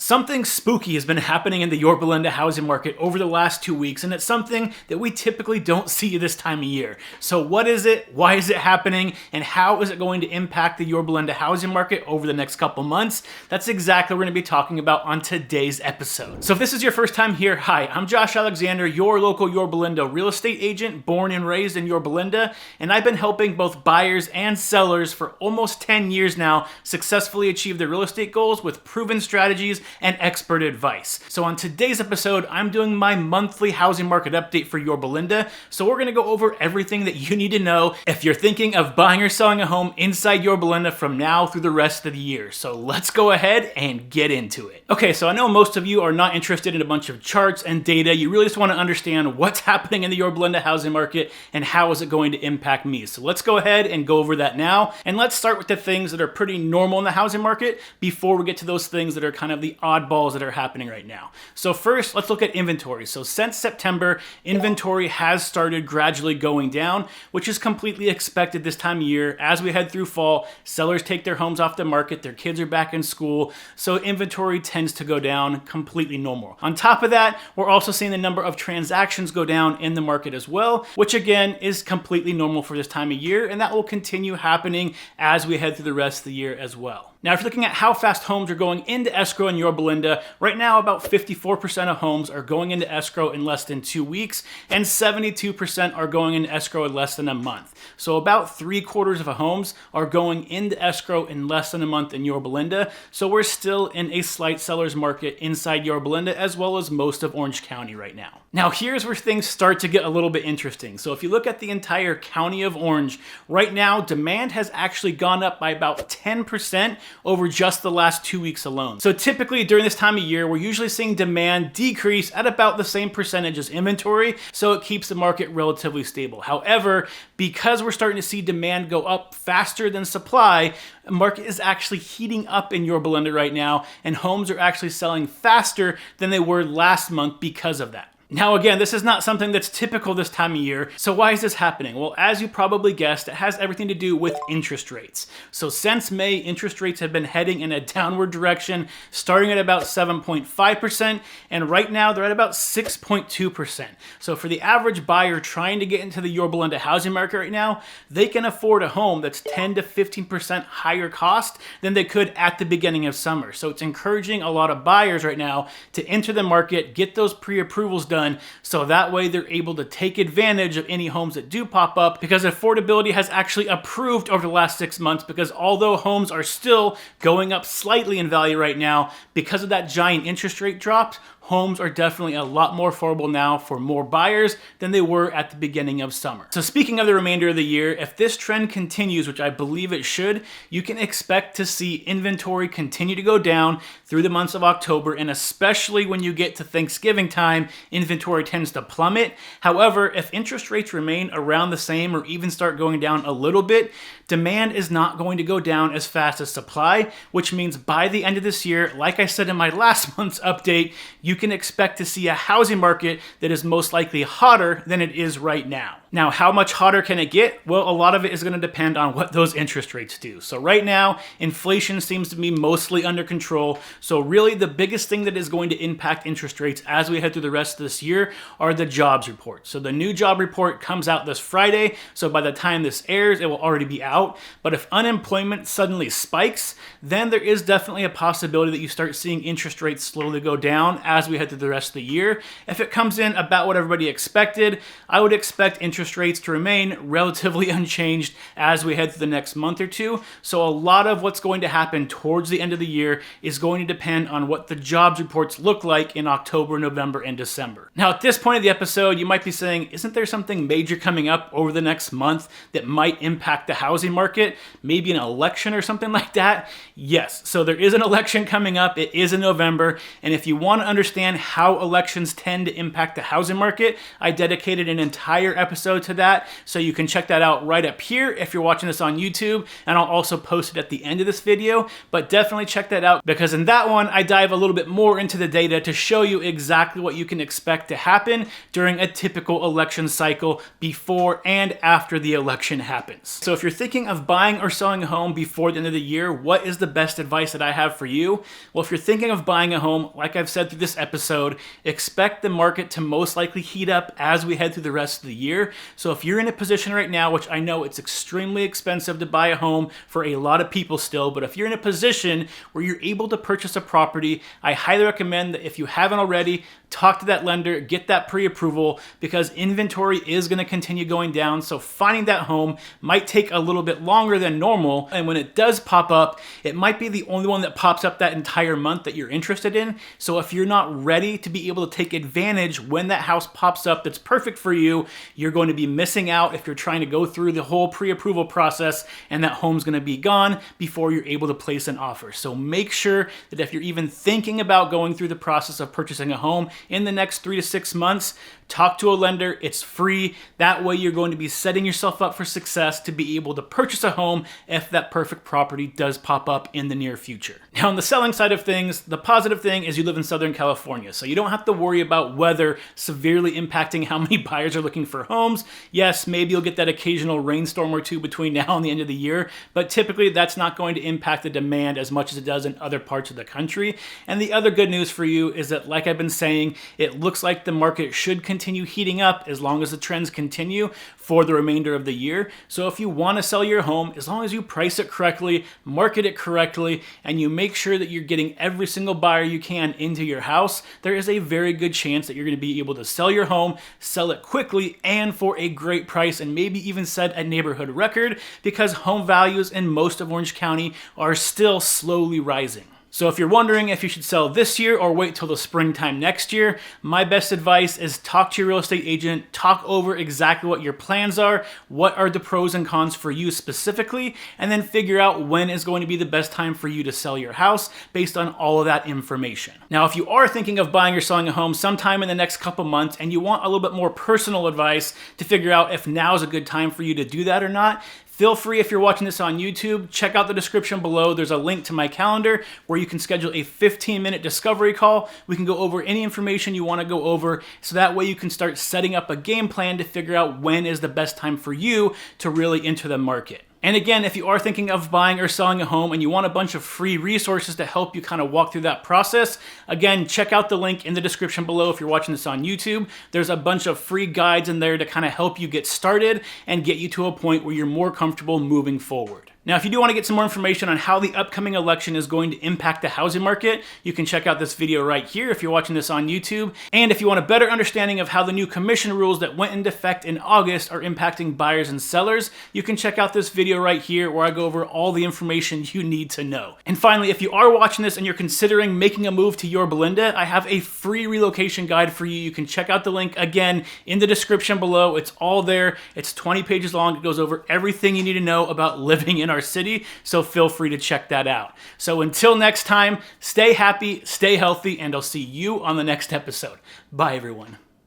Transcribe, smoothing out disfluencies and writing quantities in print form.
Something spooky has been happening in the Yorba Linda housing market over the last 2 weeks, and it's something that we typically don't see this time of year. So what is it? Why is it happening? And how is it going to impact the Yorba Linda housing market over the next couple months? That's exactly what we're going to be talking about on today's episode. So if this is your first time here, hi, I'm Josh Alexander, your local Yorba Linda real estate agent, born and raised in Yorba Linda, and I've been helping both buyers and sellers for almost 10 years now successfully achieve their real estate goals with proven strategies and expert advice. So on today's episode, I'm doing my monthly housing market update for Yorba Linda. So we're going to go over everything that you need to know if you're thinking of buying or selling a home inside Yorba Linda from now through the rest of the year. So let's go ahead and get into it. Okay, so I know most of you are not interested in a bunch of charts and data. You really just want to understand what's happening in the Yorba Linda housing market and how is it going to impact me. So let's go ahead and go over that now. And let's start with the things that are pretty normal in the housing market before we get to those things that are kind of the oddballs that are happening right now. So first, let's look at inventory. So since September, inventory has started gradually going down, which is completely expected this time of year. As we head through fall, sellers take their homes off the market, their kids are back in school, so inventory tends to go down, completely normal. On top of that, we're also seeing the number of transactions go down in the market as well, which again is completely normal for this time of year, and that will continue happening as we head through the rest of the year as well. Now, if you're looking at how fast homes are going into escrow in Yorba Linda, right now about 54% of homes are going into escrow in less than 2 weeks, and 72% are going into escrow in less than a month. So about 3/4 of homes are going into escrow in less than a month in Yorba Linda. So we're still in a slight seller's market inside Yorba Linda, as well as most of Orange County right now. Now, here's where things start to get a little bit interesting. So if you look at the entire county of Orange, right now, demand has actually gone up by about 10% over just the last 2 weeks alone. So typically during this time of year, we're usually seeing demand decrease at about the same percentage as inventory, so it keeps the market relatively stable. However, because we're starting to see demand go up faster than supply, the market is actually heating up in Yorba Linda right now, and homes are actually selling faster than they were last month because of that. Now again, this is not something that's typical this time of year, so why is this happening? Well, as you probably guessed, it has everything to do with interest rates. So since May, interest rates have been heading in a downward direction, starting at about 7.5%, and right now they're at about 6.2%. So for the average buyer trying to get into the Yorba Linda housing market right now, they can afford a home that's 10 to 15% higher cost than they could at the beginning of summer. So it's encouraging a lot of buyers right now to enter the market, get those pre-approvals done, so that way they're able to take advantage of any homes that do pop up, because affordability has actually improved over the last 6 months, because although homes are still going up slightly in value right now because of that giant interest rate drop, homes are definitely a lot more affordable now for more buyers than they were at the beginning of summer. So speaking of the remainder of the year, if this trend continues, which I believe it should, you can expect to see inventory continue to go down through the months of October, and especially when you get to Thanksgiving time, inventory tends to plummet. However, if interest rates remain around the same or even start going down a little bit, demand is not going to go down as fast as supply, which means by the end of this year, like I said in my last month's update, you can expect to see a housing market that is most likely hotter than it is right now. Now, how much hotter can it get? Well, a lot of it is going to depend on what those interest rates do. So right now, inflation seems to be mostly under control. So really the biggest thing that is going to impact interest rates as we head through the rest of this year are the jobs report. So the new job report comes out this Friday. So by the time this airs, it will already be out. But if unemployment suddenly spikes, then there is definitely a possibility that you start seeing interest rates slowly go down as we head through the rest of the year. If it comes in about what everybody expected, I would expect interest rates to remain relatively unchanged as we head through the next month or two. So a lot of what's going to happen towards the end of the year is going to depend on what the jobs reports look like in October, November, and December. Now, at this point of the episode, you might be saying, isn't there something major coming up over the next month that might impact the housing market? Maybe an election or something like that? Yes, so there is an election coming up. It is in November, and if you want to understand how elections tend to impact the housing market, I dedicated an entire episode video to that, so you can check that out right up here if you're watching this on YouTube, and I'll also post it at the end of this video. But definitely check that out, because in that one I dive a little bit more into the data to show you exactly what you can expect to happen during a typical election cycle before and after the election happens. So if you're thinking of buying or selling a home before the end of the year, what is the best advice that I have for you? Well, if you're thinking of buying a home, like I've said through this episode, expect the market to most likely heat up as we head through the rest of the year. So if you're in a position right now, which I know it's extremely expensive to buy a home for a lot of people still, but if you're in a position where you're able to purchase a property, I highly recommend that if you haven't already, talk to that lender, get that pre-approval, because inventory is going to continue going down. So finding that home might take a little bit longer than normal. And when it does pop up, it might be the only one that pops up that entire month that you're interested in. So if you're not ready to be able to take advantage when that house pops up that's perfect for you, you're going to be missing out if you're trying to go through the whole pre-approval process and that home's going to be gone before you're able to place an offer. So make sure that if you're even thinking about going through the process of purchasing a home in the next 3 to 6 months, talk to a lender. It's free. That way you're going to be setting yourself up for success to be able to purchase a home if that perfect property does pop up in the near future. Now, on the selling side of things, the positive thing is you live in Southern California, so you don't have to worry about weather severely impacting how many buyers are looking for homes. Yes, maybe you'll get that occasional rainstorm or two between now and the end of the year, but typically that's not going to impact the demand as much as it does in other parts of the country. And the other good news for you is that, like I've been saying, it looks like the market should continue heating up as long as the trends continue for the remainder of the year. So if you want to sell your home, as long as you price it correctly, market it correctly, and you make sure that you're getting every single buyer you can into your house, there is a very good chance that you're going to be able to sell your home, sell it quickly and for a great price, and maybe even set a neighborhood record, because home values in most of Orange County are still slowly rising. So if you're wondering if you should sell this year or wait till the springtime next year, my best advice is talk to your real estate agent, talk over exactly what your plans are, what are the pros and cons for you specifically, and then figure out when is going to be the best time for you to sell your house based on all of that information. Now, if you are thinking of buying or selling a home sometime in the next couple months and you want a little bit more personal advice to figure out if now's a good time for you to do that or not, feel free, if you're watching this on YouTube, check out the description below. There's a link to my calendar where you can schedule a 15-minute discovery call. We can go over any information you want to go over, so that way you can start setting up a game plan to figure out when is the best time for you to really enter the market. And again, if you are thinking of buying or selling a home and you want a bunch of free resources to help you kind of walk through that process, again, check out the link in the description below if you're watching this on YouTube. There's a bunch of free guides in there to kind of help you get started and get you to a point where you're more comfortable moving forward. Now, if you do want to get some more information on how the upcoming election is going to impact the housing market, you can check out this video right here if you're watching this on YouTube. And if you want a better understanding of how the new commission rules that went into effect in August are impacting buyers and sellers, you can check out this video right here where I go over all the information you need to know. And finally, if you are watching this and you're considering making a move to Yorba Linda, I have a free relocation guide for you. You can check out the link again in the description below. It's all there. It's 20 pages long. It goes over everything you need to know about living in our city, so feel free to check that out. So until next time, stay happy, stay healthy, and I'll see you on the next episode. Bye, everyone.